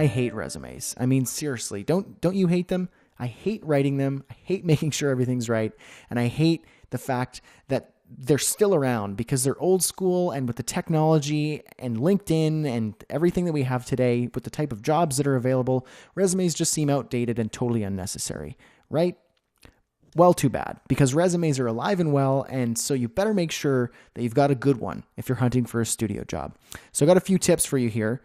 I hate resumes. I mean, seriously, don't you hate them? I hate writing them. I hate making sure everything's right. And I hate the fact that they're still around because they're old school, and with the technology and LinkedIn and everything that we have today with the type of jobs that are available, resumes just seem outdated and totally unnecessary, right? Well, too bad, because resumes are alive and well, and so you better make sure that you've got a good one if you're hunting for a studio job. So I got a few tips for you here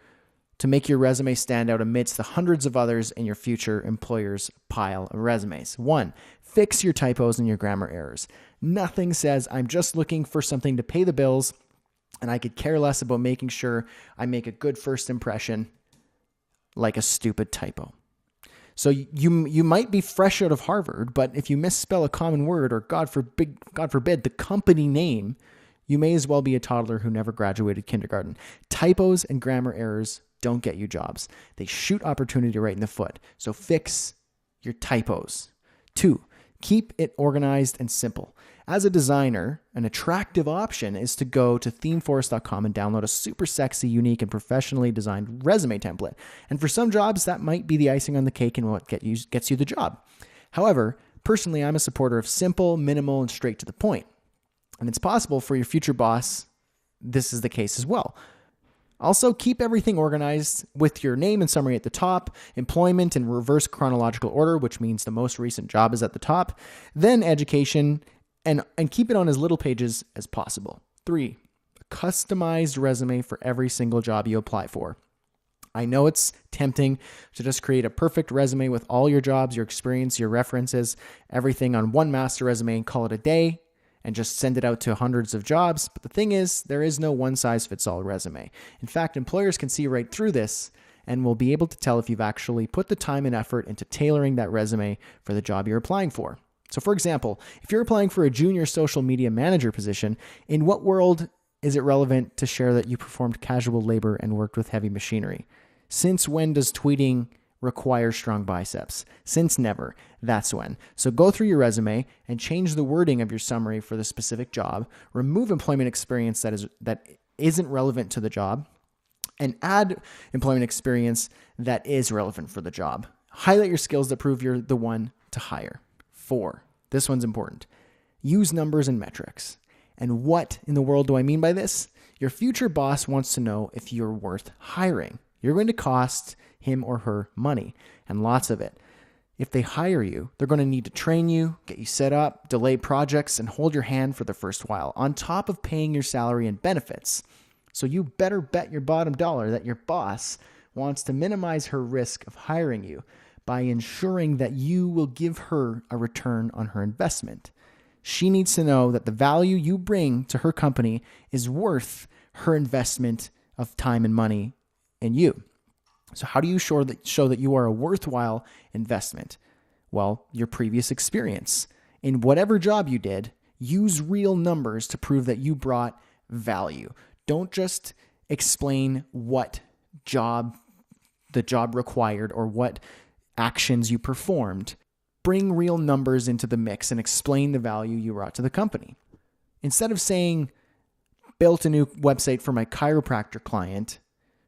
to make your resume stand out amidst the hundreds of others in your future employer's pile of resumes. 1, fix your typos and your grammar errors. Nothing says I'm just looking for something to pay the bills and I could care less about making sure I make a good first impression like a stupid typo. So you might be fresh out of Harvard, but if you misspell a common word or God forbid the company name, you may as well be a toddler who never graduated kindergarten. Typos and grammar errors don't get you jobs. They shoot opportunity right in the foot. So fix your typos. 2, keep it organized and simple. As a designer, an attractive option is to go to themeforest.com and download a super sexy, unique, and professionally designed resume template. And for some jobs, that might be the icing on the cake and what gets you the job. However, personally, I'm a supporter of simple, minimal, and straight to the point. And it's possible for your future boss, this is the case as well. Also, keep everything organized with your name and summary at the top, employment in reverse chronological order, which means the most recent job is at the top, then education, and keep it on as little pages as possible. 3, a customized resume for every single job you apply for. I know it's tempting to just create a perfect resume with all your jobs, your experience, your references, everything on one master resume and call it a day, and just send it out to hundreds of jobs. But the thing is, there is no one-size-fits-all resume. In fact, employers can see right through this and will be able to tell if you've actually put the time and effort into tailoring that resume for the job you're applying for. So for example, if you're applying for a junior social media manager position, in what world is it relevant to share that you performed casual labor and worked with heavy machinery? Since when does tweeting require strong biceps? Since never. That's when. So go through your resume and change the wording of your summary for the specific job, remove employment experience that isn't relevant to the job, and add employment experience that is relevant for the job. Highlight your skills that prove you're the one to hire. 4, this one's important. Use numbers and metrics. And what in the world do I mean by this? Your future boss wants to know if you're worth hiring. You're going to cost him or her money, and lots of it. If they hire you, they're going to need to train you, get you set up, delay projects, and hold your hand for the first while, on top of paying your salary and benefits. So you better bet your bottom dollar that your boss wants to minimize her risk of hiring you by ensuring that you will give her a return on her investment. She needs to know that the value you bring to her company is worth her investment of time and money in you. So how do you show that you are a worthwhile investment? Well, your previous experience. In whatever job you did, use real numbers to prove that you brought value. Don't just explain what the job required or what actions you performed. Bring real numbers into the mix and explain the value you brought to the company. Instead of saying, built a new website for my chiropractor client,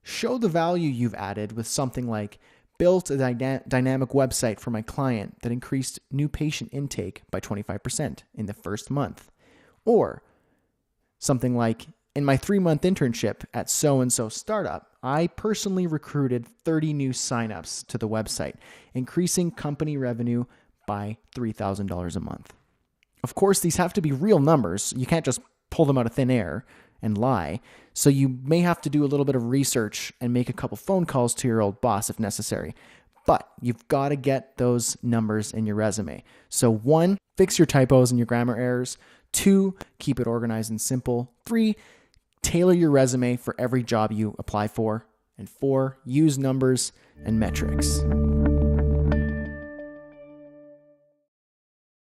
show the value you've added with something like, built a dynamic website for my client that increased new patient intake by 25% in the first month. Or something like, in my 3-month internship at so-and-so startup, I personally recruited 30 new signups to the website, increasing company revenue by $3,000 a month. Of course, these have to be real numbers. You can't just pull them out of thin air and lie. So you may have to do a little bit of research and make a couple phone calls to your old boss if necessary. But you've got to get those numbers in your resume. So 1, fix your typos and your grammar errors. 2, keep it organized and simple. 3, tailor your resume for every job you apply for. And 4, use numbers and metrics.